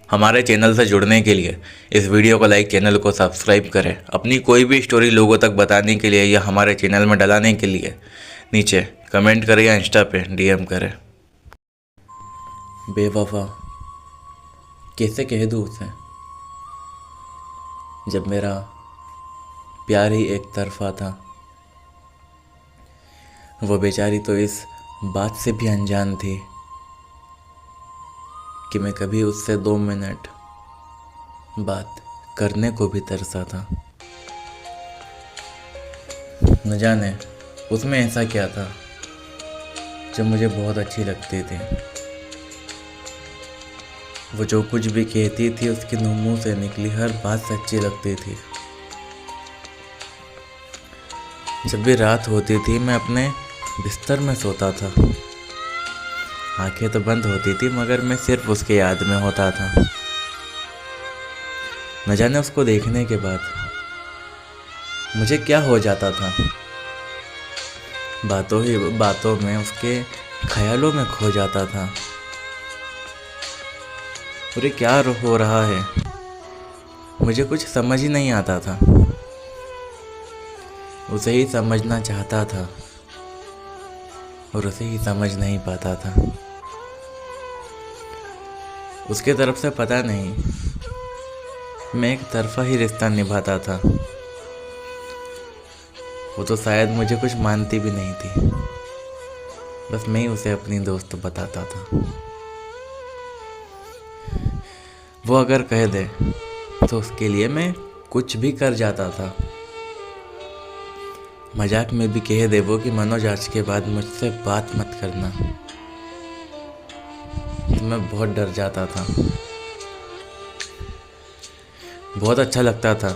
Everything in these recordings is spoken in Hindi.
हमारे चैनल से जुड़ने के लिए इस वीडियो को लाइक, चैनल को सब्सक्राइब करें। अपनी कोई भी स्टोरी लोगों तक बताने के लिए या हमारे चैनल में डलाने के लिए नीचे कमेंट करें या इंस्टा पे डीएम करें। बेवफा कैसे कह दूँ उसे, जब मेरा प्यार ही एक तरफा था। वो बेचारी तो इस बात से भी अनजान थी कि मैं कभी उससे 2 मिनट बात करने को भी तरसा था। न जाने उसमें ऐसा क्या था जो मुझे बहुत अच्छी लगती थी। वो जो कुछ भी कहती थी उसके मुंह से निकली हर बात सच्ची लगती थी। जब भी रात होती थी मैं अपने बिस्तर में सोता था। आंखें तो बंद होती थी मगर मैं सिर्फ उसके याद में होता था। न जाने उसको देखने के बाद मुझे क्या हो जाता था। बातों ही बातों में उसके ख्यालों में खो जाता था। और ये क्या हो रहा है मुझे कुछ समझ ही नहीं आता था। उसे ही समझना चाहता था और उसे ही समझ नहीं पाता था। उसके तरफ से पता नहीं मैं एक तरफा ही रिश्ता निभाता था। वो तो शायद मुझे कुछ मानती भी नहीं थी, बस मैं ही उसे अपनी दोस्त बताता था। वो अगर कह दे तो उसके लिए मैं कुछ भी कर जाता था। मजाक में भी कह दे वो कि मनोज आज के बाद मुझसे बात मत करना, तो मैं बहुत डर जाता था। बहुत अच्छा लगता था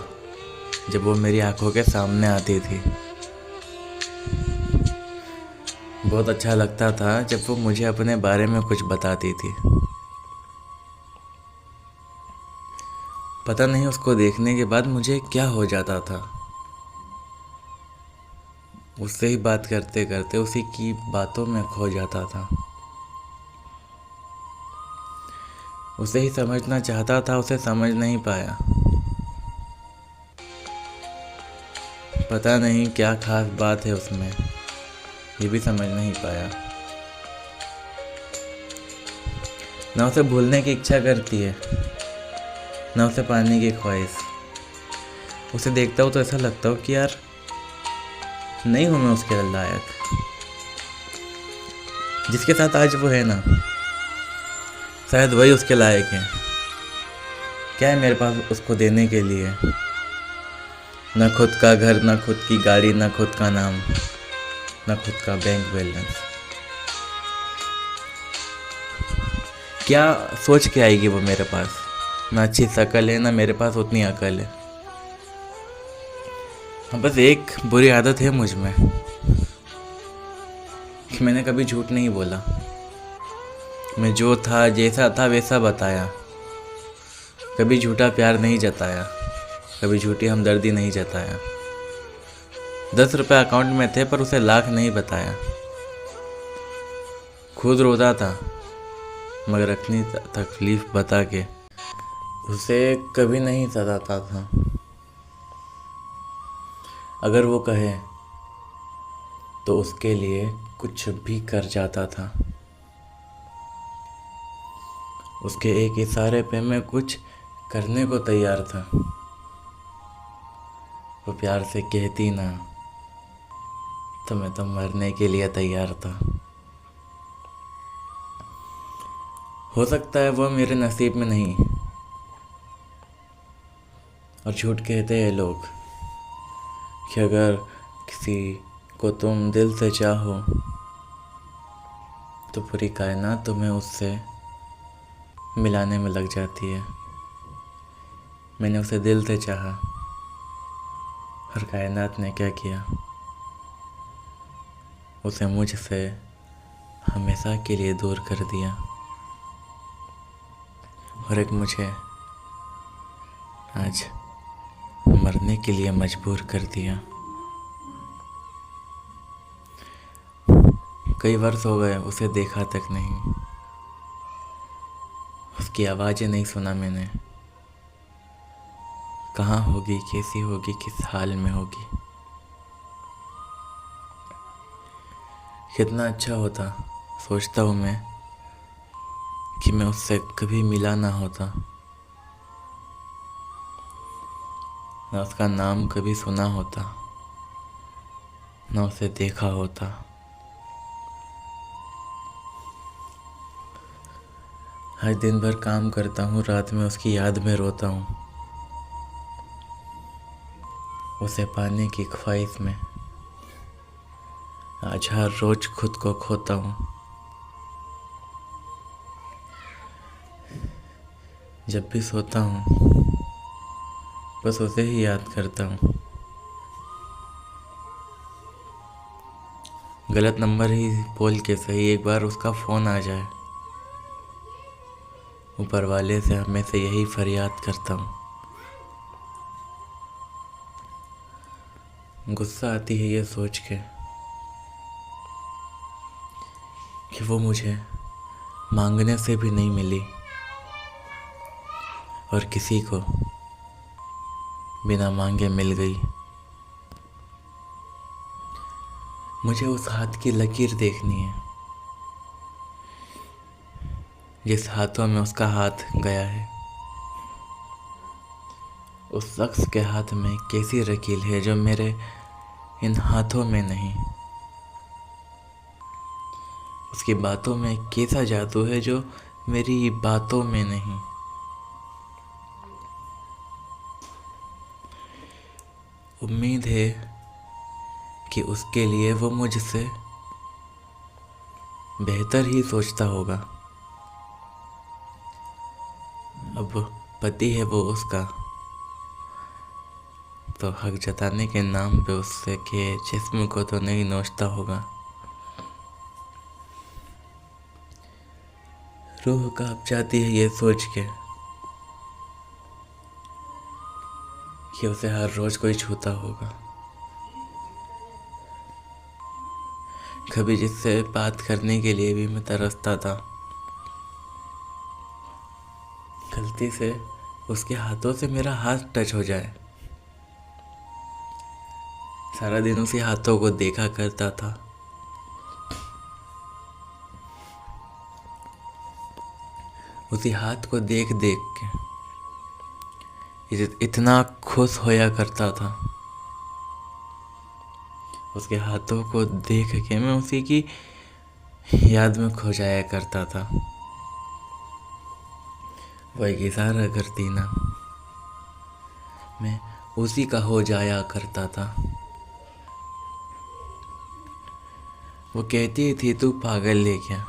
जब वो मेरी आंखों के सामने आती थी। बहुत अच्छा लगता था जब वो मुझे अपने बारे में कुछ बताती थी। पता नहीं उसको देखने के बाद मुझे क्या हो जाता था। उससे ही बात करते करते उसी की बातों में खो जाता था। उसे ही समझना चाहता था, उसे समझ नहीं पाया। पता नहीं क्या खास बात है उसमें, ये भी समझ नहीं पाया। ना उसे भूलने की इच्छा करती है, ना उसे पाने की ख्वाहिश। उसे देखता हूँ तो ऐसा लगता हो कि यार नहीं हूँ मैं उसके लायक। जिसके साथ आज वो है ना, शायद वही उसके लायक है। क्या है मेरे पास उसको देने के लिए? ना खुद का घर, ना खुद की गाड़ी, ना खुद का नाम, ना खुद का बैंक बैलेंस। क्या सोच के आएगी वो मेरे पास? ना अच्छी शक्ल है, ना मेरे पास उतनी अकल है। हाँ, बस एक बुरी आदत है मुझ में कि मैंने कभी झूठ नहीं बोला। मैं जो था, जैसा था वैसा बताया। कभी झूठा प्यार नहीं जताया, कभी झूठी हमदर्दी नहीं जताया। 10 रुपये अकाउंट में थे पर उसे लाख नहीं बताया। खुद रोता था मगर अपनी तकलीफ बता के उसे कभी नहीं सताता था। अगर वो कहे तो उसके लिए कुछ भी कर जाता था। उसके एक इशारे पे मैं कुछ करने को तैयार था। वो प्यार से कहती ना तो मैं तो मरने के लिए तैयार था। हो सकता है वो मेरे नसीब में नहीं। और झूठ कहते हैं लोग कि अगर किसी को तुम दिल से चाहो तो पूरी कायनात तुम्हें उससे मिलाने में लग जाती है। मैंने उसे दिल से चाहा और कायनात ने क्या किया, उसे मुझसे हमेशा के लिए दूर कर दिया और एक मुझे आज मरने के लिए मजबूर कर दिया। कई वर्ष हो गए उसे देखा तक नहीं। उसकी उसकी आवाज़ें नहीं सुना मैंने। कहाँ होगी, कैसी होगी, किस हाल में होगी। कितना अच्छा होता, सोचता हूँ मैं, कि मैं उससे कभी मिला ना होता, ना उसका नाम कभी सुना होता, ना उसे देखा होता। हर दिन भर काम करता हूँ, रात में उसकी याद में रोता हूँ, उसे पाने की ख्वाहिश में आज हर रोज खुद को खोता हूँ। जब भी सोता हूँ बस उसे ही याद करता हूँ। गलत नंबर ही बोल के सही, एक बार उसका फ़ोन आ जाए, ऊपर वाले से हमेशा यही फरियाद करता हूँ। गुस्सा आती है ये सोच के कि वो मुझे मांगने से भी नहीं मिली और किसी को बिना मांगे मिल गई। मुझे उस हाथ की लकीर देखनी है, जिस हाथों में उसका हाथ गया है। उस शख्स के हाथ में कैसी लकीर है जो मेरे इन हाथों में नहीं। उसकी बातों में कैसा जादू है जो मेरी बातों में नहीं। उम्मीद है कि उसके लिए वो मुझसे बेहतर ही सोचता होगा। अब पति है वो उसका, तो हक जताने के नाम पे उससे के जिस्म को तो नहीं नोचता होगा। रूह कांप जाती है ये सोच के कि उसे हर रोज कोई छूता होगा। कभी जिससे बात करने के लिए भी मैं तरसता था, गलती से उसके हाथों से मेरा हाथ टच हो जाए। सारा दिन उसी हाथों को देखा करता था। उसी हाथ को देख देख के इतना खुश होया करता था। उसके हाथों को देख के मैं उसी की याद में खो जाया करता था। वो एक इशारा करती ना, मैं उसी का हो जाया करता था। वो कहती थी तू पागल है क्या,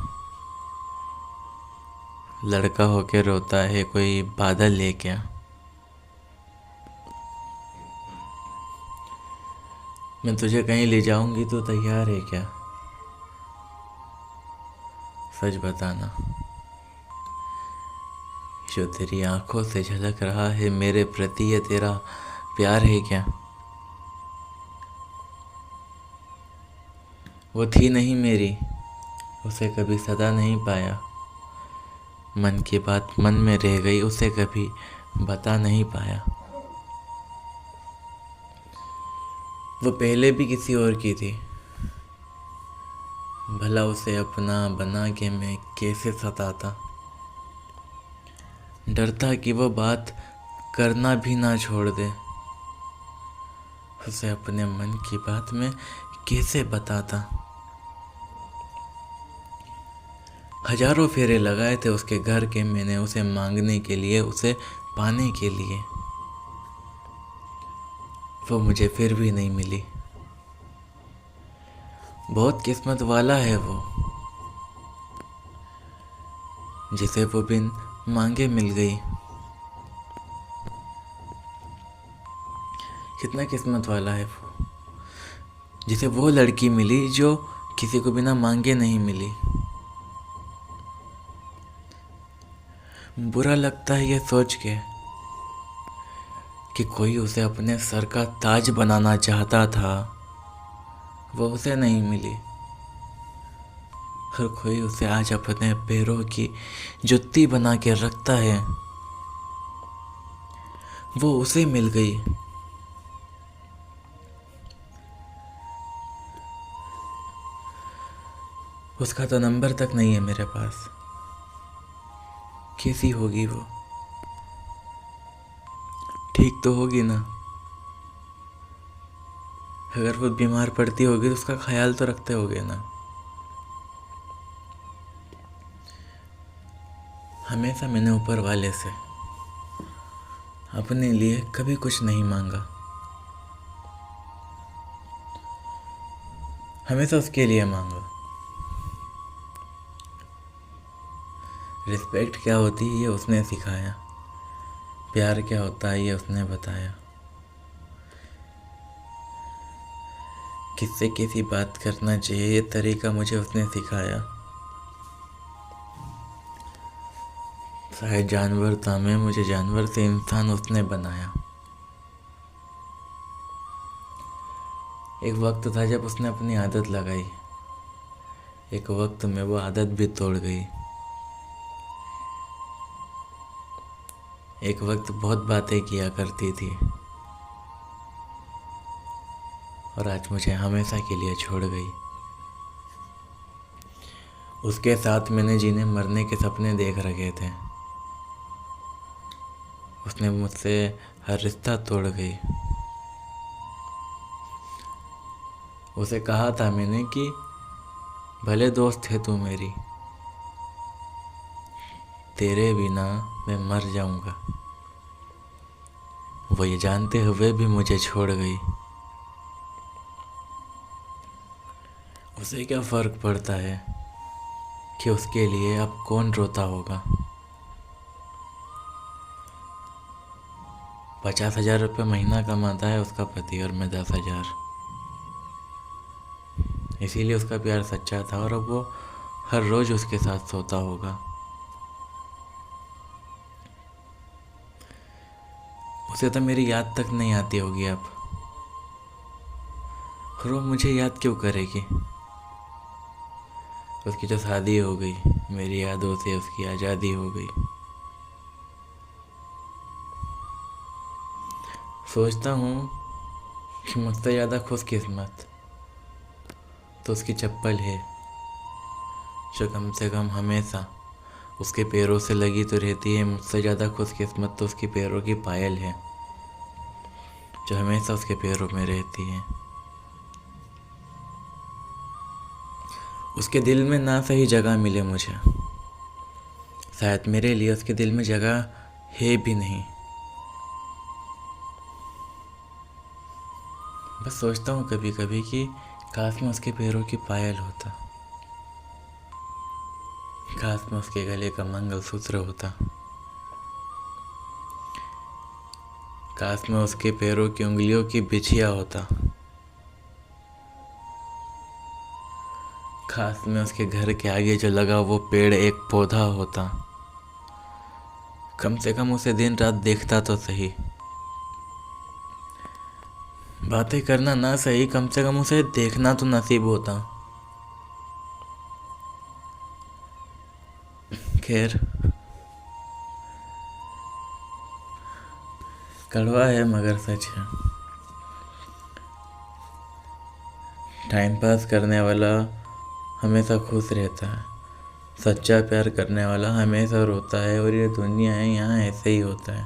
लड़का होके रोता है कोई बादल है क्या। मैं तुझे कहीं ले जाऊंगी तो तैयार है क्या, सच बताना। जो तेरी आंखों से झलक रहा है मेरे प्रति, ये तेरा प्यार है क्या। वो थी नहीं मेरी, उसे कभी सदा नहीं पाया। मन की बात मन में रह गई, उसे कभी बता नहीं पाया। वो पहले भी किसी और की थी, भला उसे अपना बना के मैं कैसे सताता। डरता कि वो बात करना भी ना छोड़ दे, उसे अपने मन की बात में कैसे बताता। हजारों फेरे लगाए थे उसके घर के मैंने, उसे मांगने के लिए, उसे पाने के लिए। वो मुझे फिर भी नहीं मिली। बहुत किस्मत वाला है वो, जिसे वो बिन मांगे मिल गई। कितना किस्मत वाला है वो, जिसे वो लड़की मिली जो किसी को बिना मांगे नहीं मिली। बुरा लगता है ये सोच के कि कोई उसे अपने सर का ताज बनाना चाहता था, वो उसे नहीं मिली। हर कोई उसे आज अपने पैरों की जुत्ती बना के रखता है। वो उसे मिल गई। उसका तो नंबर तक नहीं है मेरे पास। कैसी होगी वो? ठीक तो होगी ना? अगर वो बीमार पड़ती होगी तो उसका ख्याल तो रखते होगे ना? हमेशा मैंने ऊपर वाले से अपने लिए कभी कुछ नहीं मांगा। हमेशा उसके लिए मांगा। रिस्पेक्ट क्या होती है ये उसने सिखाया। प्यार क्या होता है ये उसने बताया। किससे कैसी बात करना चाहिए ये तरीका मुझे उसने सिखाया। शायद जानवर था मैं, मुझे जानवर से इंसान उसने बनाया। एक वक्त था जब उसने अपनी आदत लगाई। एक वक्त में वो आदत भी तोड़ गई। एक वक्त बहुत बातें किया करती थी और आज मुझे हमेशा के लिए छोड़ गई। उसके साथ मैंने जीने मरने के सपने देख रखे थे। उसने मुझसे हर रिश्ता तोड़ गई। उसे कहा था मैंने कि भले दोस्त है तू मेरी, तेरे बिना मैं मर जाऊंगा। वो ये जानते हुए भी मुझे छोड़ गई। उसे क्या फ़र्क पड़ता है कि उसके लिए अब कौन रोता होगा। 50,000 रुपये महीना कमाता है उसका पति और मैं 10,000। इसीलिए उसका प्यार सच्चा था और अब वो हर रोज़ उसके साथ सोता होगा। उसे तो मेरी याद तक नहीं आती होगी अब, और वो मुझे याद क्यों करेगी। उसकी तो शादी हो गई, मेरी यादों से उसकी आज़ादी हो गई। सोचता हूँ कि मुझसे ज़्यादा खुशकिस्मत तो उसकी चप्पल है, जो कम से कम हमेशा उसके पैरों से लगी तो रहती है। मुझसे ज़्यादा खुशकिस्मत तो उसकी पैरों की पायल है, जो हमेशा उसके पैरों में रहती है। उसके दिल में ना सही जगह मिले मुझे, शायद मेरे लिए उसके दिल में जगह है भी नहीं। बस सोचता हूँ कभी कभी कि काश मैं उसके पैरों की पायल होता, काश मैं उसके गले का मंगलसूत्र होता, काश मैं उसके पैरों की उंगलियों की बिछिया होता, काश मैं उसके घर के आगे जो लगा वो पेड़ एक पौधा होता। कम से कम उसे दिन रात देखता तो सही। बातें करना ना सही, कम से कम उसे देखना तो नसीब होता। खैर, कड़वा है मगर सच है। टाइम पास करने वाला हमेशा खुश रहता है, सच्चा प्यार करने वाला हमेशा रोता है। और ये दुनिया है, यहाँ ऐसे ही होता है।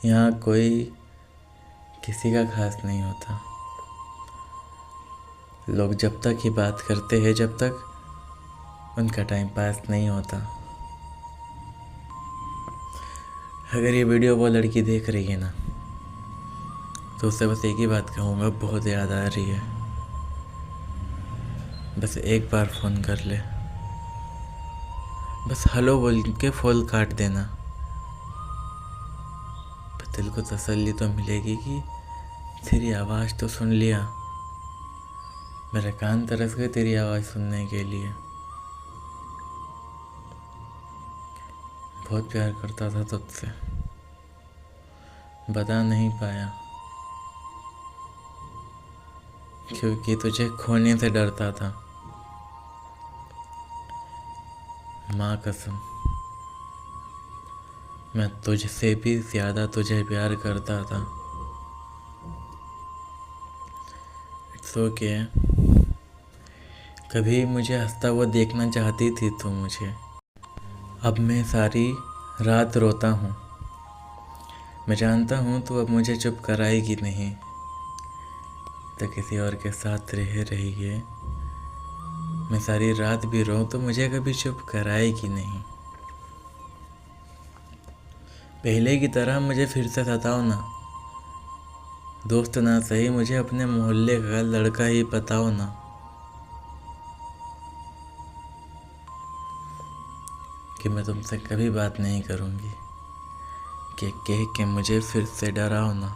यहाँ कोई किसी का खास नहीं होता। लोग जब तक ही बात करते हैं जब तक उनका टाइम पास नहीं होता। अगर ये वीडियो वो लड़की देख रही है ना, तो उससे बस एक ही बात कहूँगा, बहुत याद आ रही है। बस एक बार फ़ोन कर ले, बस हेलो बोल के फ़ोन काट देना। दिल को तसल्ली तो मिलेगी कि तेरी आवाज़ तो सुन लिया। मेरे कान तरस गए तेरी आवाज़ सुनने के लिए। बहुत प्यार करता था तुझसे, बता नहीं पाया क्योंकि तुझे खोने से डरता था। माँ कसम, मैं तुझसे भी ज़्यादा तुझे प्यार करता था। It's okay. कभी मुझे हंसता हुआ देखना चाहती थी तू मुझे। अब मैं सारी रात रोता हूँ। मैं जानता हूँ तू अब मुझे चुप कराएगी नहीं, तो किसी और के साथ रह रही है। मैं सारी रात भी रोऊं तो मुझे कभी चुप कराएगी नहीं। पहले की तरह मुझे फिर से सताओ ना, दोस्त ना सही मुझे अपने मोहल्ले का लड़का ही बताओ ना। कि मैं तुमसे कभी बात नहीं करूँगी, कि कह के मुझे फिर से डराओ ना।